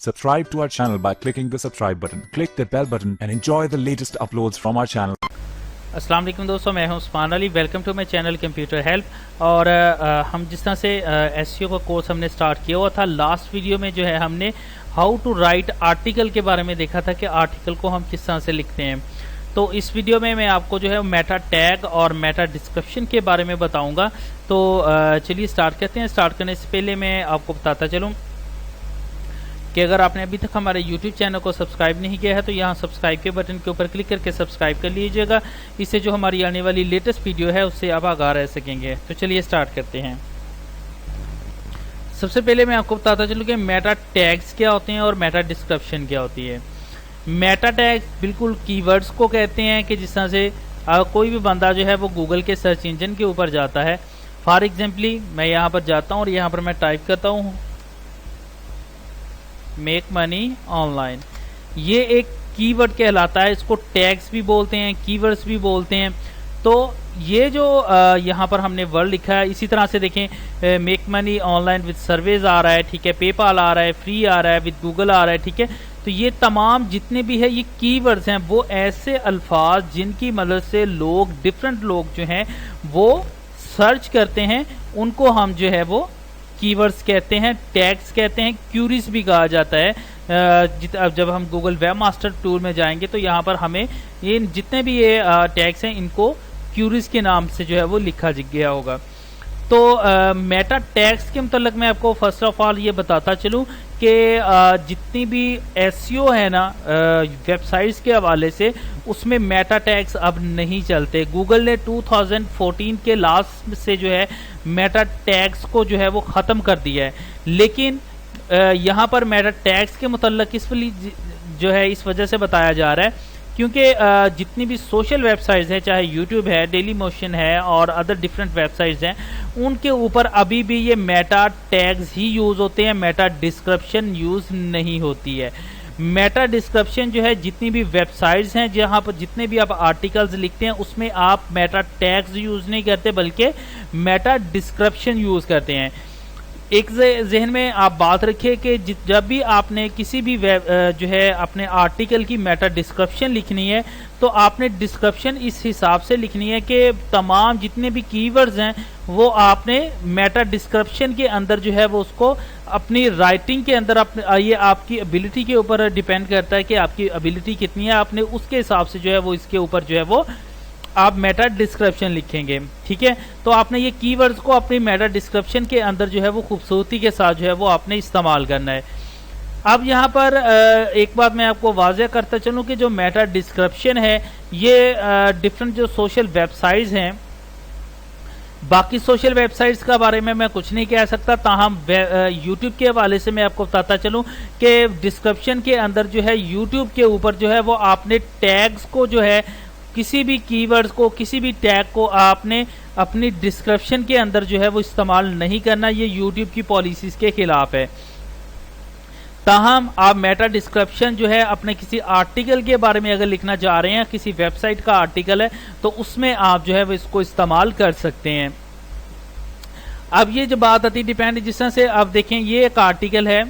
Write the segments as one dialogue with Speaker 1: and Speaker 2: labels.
Speaker 1: Subscribe to our channel by clicking the subscribe button. Click the bell button and enjoy the latest uploads from our channel.
Speaker 2: अस्सलाम वालेकुम दोस्तों, मैं हूं Usman Ali. Welcome to my channel computer help. और हम जिस तरह से एसईओ का कोर्स हमने स्टार्ट किया हुआ था, लास्ट वीडियो में जो है हमने हाउ टू राइट आर्टिकल के बारे में देखा था कि आर्टिकल को हम किस तरह से लिखते हैं। तो इस वीडियो में मैं आपको जो है मेटा टैग और मेटा डिस्क्रिप्शन के बारे में बताऊंगा। तो चलिए स्टार्ट करते हैं। स्टार्ट करने से पहले मैं आपको बताता चलूँ कि अगर आपने अभी तक हमारे YouTube चैनल को सब्सक्राइब नहीं किया है तो यहाँ सब्सक्राइब के बटन के ऊपर क्लिक करके सब्सक्राइब कर लीजिएगा। इससे जो हमारी आने वाली लेटेस्ट वीडियो है उससे आप आगाह रह सकेंगे। तो चलिए स्टार्ट करते हैं। सबसे पहले मैं आपको बताता चलूँ कि मेटा टैग्स क्या होते हैं और मेटा डिस्क्रिप्शन क्या होती है। मेटा टैग्स बिल्कुल कीवर्ड्स को कहते हैं कि जिस तरह से कोई भी बंदा जो है वो गूगल के सर्च इंजन के ऊपर जाता है। फॉर एग्जाम्पली मैं यहाँ पर जाता हूँ और यहाँ पर मैं टाइप करता हूँ मेक मनी ऑनलाइन। ये एक कीवर्ड कहलाता है। इसको टैग्स भी बोलते हैं, कीवर्ड्स भी बोलते हैं। तो ये जो यहाँ पर हमने वर्ड लिखा है, इसी तरह से देखें make money online with surveys आ रहा है, ठीक है, पेपाल आ रहा है, फ्री आ रहा है, विद गूगल आ रहा है, ठीक है। तो ये तमाम जितने भी है ये कीवर्ड्स हैं, वो ऐसे अल्फाज जिनकी मदद से लोग डिफरेंट लोग जो हैं वो सर्च करते हैं, उनको हम जो है वो कीवर्ड्स कहते हैं, टैग्स कहते हैं, क्यूरीज भी कहा जाता है। अब जब हम गूगल वेब मास्टर टूल में जाएंगे तो यहाँ पर हमें ये जितने भी ये टैग्स हैं इनको क्यूरीज के नाम से जो है वो लिखा गया होगा। तो मेटा टैग्स के मतलब मैं आपको फर्स्ट ऑफ ऑल ये बताता चलूँ कि जितनी भी एसईओ है ना वेबसाइट्स के हवाले से, उसमें मेटा टैग्स अब नहीं चलते। गूगल ने 2014 के लास्ट से जो है मेटा टैग्स को जो है वो ख़त्म कर दिया है। लेकिन यहाँ पर मेटा टैग्स के मतलब इस जो है इस वजह से बताया जा रहा है क्योंकि जितनी भी सोशल वेबसाइट्स हैं, चाहे यूट्यूब है, डेली मोशन है और अदर डिफरेंट वेबसाइट्स हैं, उनके ऊपर अभी भी ये मेटा टैग्स ही यूज़ होते हैं, मेटा डिस्क्रिप्शन यूज़ नहीं होती है। मेटा डिस्क्रिप्शन जो है जितनी भी वेबसाइट्स हैं जहाँ पर जितने भी आप आर्टिकल्स लिखते हैं उसमें आप मेटा टैग्स यूज़ नहीं करते बल्कि मेटा डिस्क्रिप्शन यूज़ करते हैं। एक जहन में आप बात रखिए कि जब भी आपने किसी भी जो है अपने आर्टिकल की मेटा डिस्क्रिप्शन लिखनी है तो आपने डिस्क्रिप्शन इस हिसाब से लिखनी है कि तमाम जितने भी कीवर्ड्स हैं वो आपने मेटा डिस्क्रिप्शन के अंदर जो है वो उसको अपनी राइटिंग के अंदर ये आपकी एबिलिटी के ऊपर डिपेंड करता है कि आपकी एबिलिटी कितनी है। आपने उसके हिसाब से जो है वो इसके ऊपर जो है वो आप मेटा डिस्क्रिप्शन लिखेंगे, ठीक है। तो आपने ये कीवर्ड्स को अपनी मेटा डिस्क्रिप्शन के अंदर जो है वो खूबसूरती के साथ जो है वो आपने इस्तेमाल करना है। अब यहाँ पर एक बात मैं आपको वाज़ेह करता चलूँ कि जो मेटा डिस्क्रिप्शन है ये डिफरेंट जो सोशल वेबसाइट्स हैं, बाकी सोशल वेबसाइट्स का बारे में मैं कुछ नहीं कह सकता, ताहम यूट्यूब के हवाले से मैं आपको बताता चलूँ कि डिस्क्रिप्शन के अंदर जो है यूट्यूब के ऊपर जो है वो आपने टैग्स को जो है किसी भी कीवर्ड्स को, किसी भी टैग को आपने अपनी डिस्क्रिप्शन के अंदर जो है वो इस्तेमाल नहीं करना। ये यूट्यूब की पॉलिसीज के खिलाफ है। ताहम आप मेटा डिस्क्रिप्शन जो है अपने किसी आर्टिकल के बारे में अगर लिखना चाह रहे हैं, किसी वेबसाइट का आर्टिकल है, तो उसमें आप जो है वो इसको इस्तेमाल कर सकते हैं। अब ये जो बात आती डिपेंड, जिस तरह से आप देखें ये एक आर्टिकल है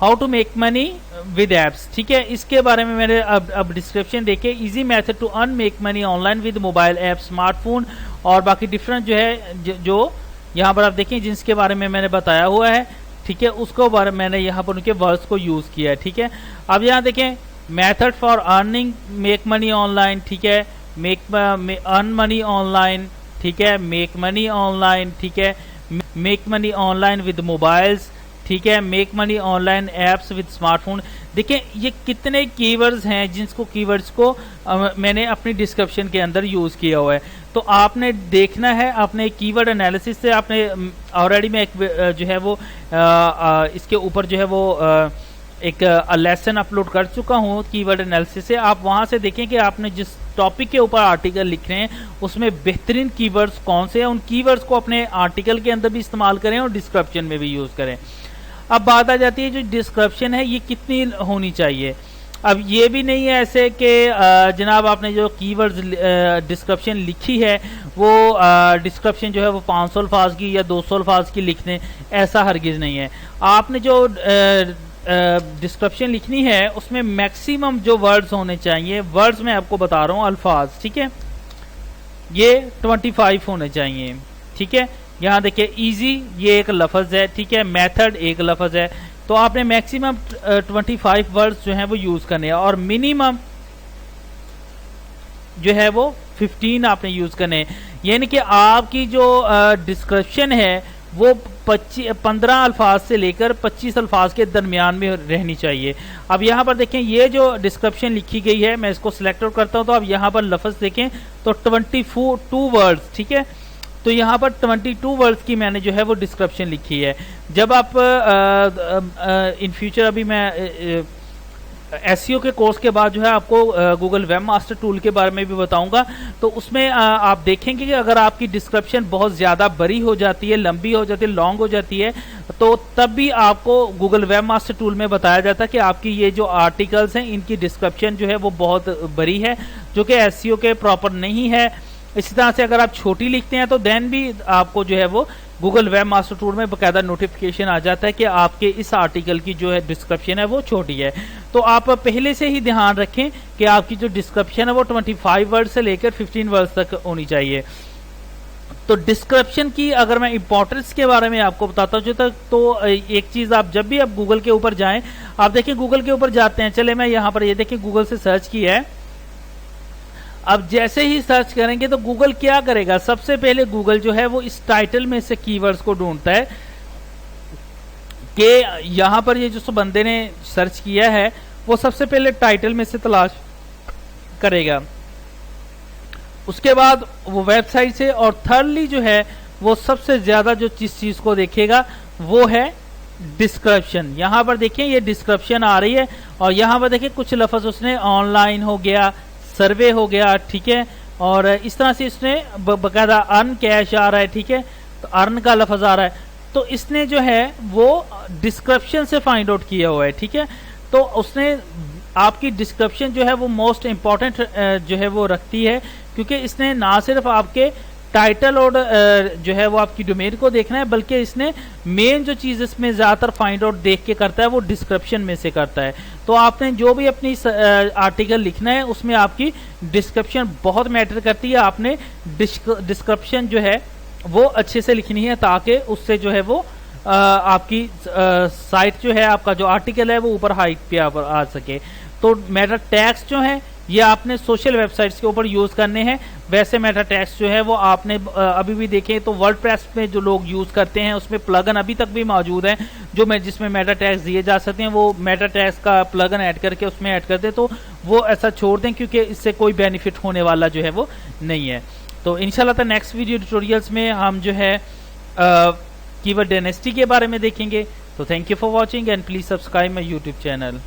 Speaker 2: how to make money with apps, ठीक है। इसके बारे में मैंने अब डिस्क्रिप्शन देखे, easy method to earn make money online with mobile app, smartphone और बाकी डिफरेंट जो है जो यहाँ पर आप देखें जिसके बारे में मैंने बताया हुआ है, ठीक है, उसको बारे में मैंने यहाँ पर उनके वर्ड्स को यूज़ किया है, ठीक है। अब यहाँ देखें method for earning make money online, ठीक है, अर्न मनी ऑनलाइन, ठीक है, मेक मनी ऑनलाइन, ठीक है, make money online with mobiles, ठीक है, make money online apps with smartphone. देखिए ये कितने कीवर्ड्स हैं जिनको कीवर्ड्स को मैंने अपनी डिस्क्रिप्शन के अंदर यूज़ किया हुआ है। तो आपने देखना है, अपने कीवर्ड एनालिसिस से आपने ऑलरेडी मैं एक जो है वो इसके ऊपर जो है वो एक लेसन अपलोड कर चुका हूँ कीवर्ड एनालिसिस से। आप वहाँ से देखें कि आपने जिस टॉपिक के ऊपर आर्टिकल लिख रहे हैं उसमें बेहतरीन कीवर्ड्स कौन से हैं, उन कीवर्ड्स को अपने आर्टिकल के अंदर भी इस्तेमाल करें और डिस्क्रिप्शन में भी यूज़ करें। अब बात आ जाती है जो डिस्क्रिप्शन है ये कितनी होनी चाहिए। अब ये भी नहीं है ऐसे कि जनाब आपने जो कीवर्ड्स डिस्क्रिप्शन लिखी है वो डिस्क्रिप्शन जो है वो 500 अल्फाज की या 200 अल्फाज की लिख दें, ऐसा हरगिज़ नहीं है। आपने जो डिस्क्रिप्शन लिखनी है उसमें मैक्सिमम जो वर्ड्स होने चाहिए, वर्ड्स मैं आपको बता रहा हूँ अल्फाज, ठीक है, ये 25 होने चाहिए, ठीक है। यहाँ देखिए इजी ये एक लफ्ज है, ठीक है, मेथड एक लफ्ज है, तो आपने मैक्सिमम 25 वर्ड्स जो है वो यूज करने हैं और मिनिमम जो है वो 15 आपने यूज करने हैं। यानी कि आपकी जो डिस्क्रिप्शन है वो 15 अल्फाज से लेकर 25 अल्फाज के दरमियान में रहनी चाहिए। अब यहाँ पर देखें ये जो डिस्क्रिप्शन लिखी गई है, मैं इसको सिलेक्ट आउट करता हूँ तो अब यहाँ पर लफ्ज देखें तो 22 वर्ड्स, ठीक है, तो यहाँ पर 22 वर्ड्स की मैंने जो है वो डिस्क्रिप्शन लिखी है। जब आप इन फ्यूचर अभी मैं एसईओ के कोर्स के बाद जो है आपको गूगल वेब मास्टर टूल के बारे में भी बताऊंगा, तो उसमें आप देखेंगे कि अगर आपकी डिस्क्रिप्शन बहुत ज्यादा बड़ी हो जाती है, लंबी हो जाती है, लॉन्ग हो जाती है, तो तब भी आपको गूगल वेब मास्टर टूल में बताया जाता है कि आपकी ये जो आर्टिकल्स हैं इनकी डिस्क्रिप्शन जो है वो बहुत बड़ी है, जो कि एसईओ के प्रॉपर नहीं है। इसी तरह से अगर आप छोटी लिखते हैं तो देन भी आपको जो है वो गूगल वेब मास्टर टूल में बकायदा नोटिफिकेशन आ जाता है कि आपके इस आर्टिकल की जो है डिस्क्रिप्शन है वो छोटी है। तो आप पहले से ही ध्यान रखें कि आपकी जो डिस्क्रिप्शन है वो 25 वर्ड से लेकर 15 वर्ड तक होनी चाहिए। तो डिस्क्रिप्शन की अगर मैं इंपॉर्टेंस के बारे में आपको बताता हूँ तो एक चीज आप जब भी आप गूगल के ऊपर जाएं, आप देखिए गूगल के ऊपर जाते हैं, चले मैं यहाँ पर ये देखिए गूगल से सर्च किया है। अब जैसे ही सर्च करेंगे तो गूगल क्या करेगा, सबसे पहले गूगल जो है वो इस टाइटल में से कीवर्ड्स को ढूंढता है कि यहां पर ये जो बंदे ने सर्च किया है वो सबसे पहले टाइटल में से तलाश करेगा, उसके बाद वो वेबसाइट से, और थर्डली जो है वो सबसे ज्यादा जो चीज को देखेगा वो है डिस्क्रिप्शन। यहां पर देखिए ये डिस्क्रिप्शन आ रही है और यहां पर देखिए कुछ लफ्ज उसने ऑनलाइन हो गया, सर्वे हो गया, ठीक है, और इस तरह से इसने बकायदा अर्न कैश आ रहा है, ठीक है, तो अर्न का लफ्ज आ रहा है, तो इसने जो है वो डिस्क्रिप्शन से फाइंड आउट किया हुआ है, ठीक है। तो उसने आपकी डिस्क्रिप्शन जो है वो मोस्ट इंपॉर्टेंट जो है वो रखती है, क्योंकि इसने ना सिर्फ आपके टाइटल और जो है वो आपकी डोमेन को देखना है, बल्कि इसने मेन जो चीज इसमें ज्यादातर फाइंड आउट देख के करता है वो डिस्क्रिप्शन में से करता है। तो आपने जो भी अपनी आर्टिकल लिखना है उसमें आपकी डिस्क्रिप्शन बहुत मैटर करती है। आपने डिस्क्रिप्शन जो है वो अच्छे से लिखनी है ताकि उससे जो है वो आपकी साइट जो है, आपका जो आर्टिकल है वो ऊपर हाइट पे आ सके। तो मेटा टैग्स जो है ये आपने सोशल वेबसाइट्स के ऊपर यूज करने हैं। वैसे मेटा टैग्स जो है वो आपने अभी भी देखें तो वर्डप्रेस में जो लोग यूज करते हैं उसमें प्लगन अभी तक भी मौजूद है जो जिसमें मेटा टैग्स दिए जा सकते हैं, वो मेटा टैग्स का प्लगन ऐड करके उसमें ऐड कर दे, तो वो ऐसा छोड़ दें क्योंकि इससे कोई बेनिफिट होने वाला जो है वो नहीं है। तो इंशाल्लाह नेक्स्ट वीडियो ट्यूटोरियल्स में हम जो है कीवर्ड डायनेस्टी के बारे में देखेंगे। तो thank you for watching and please subscribe my YouTube channel.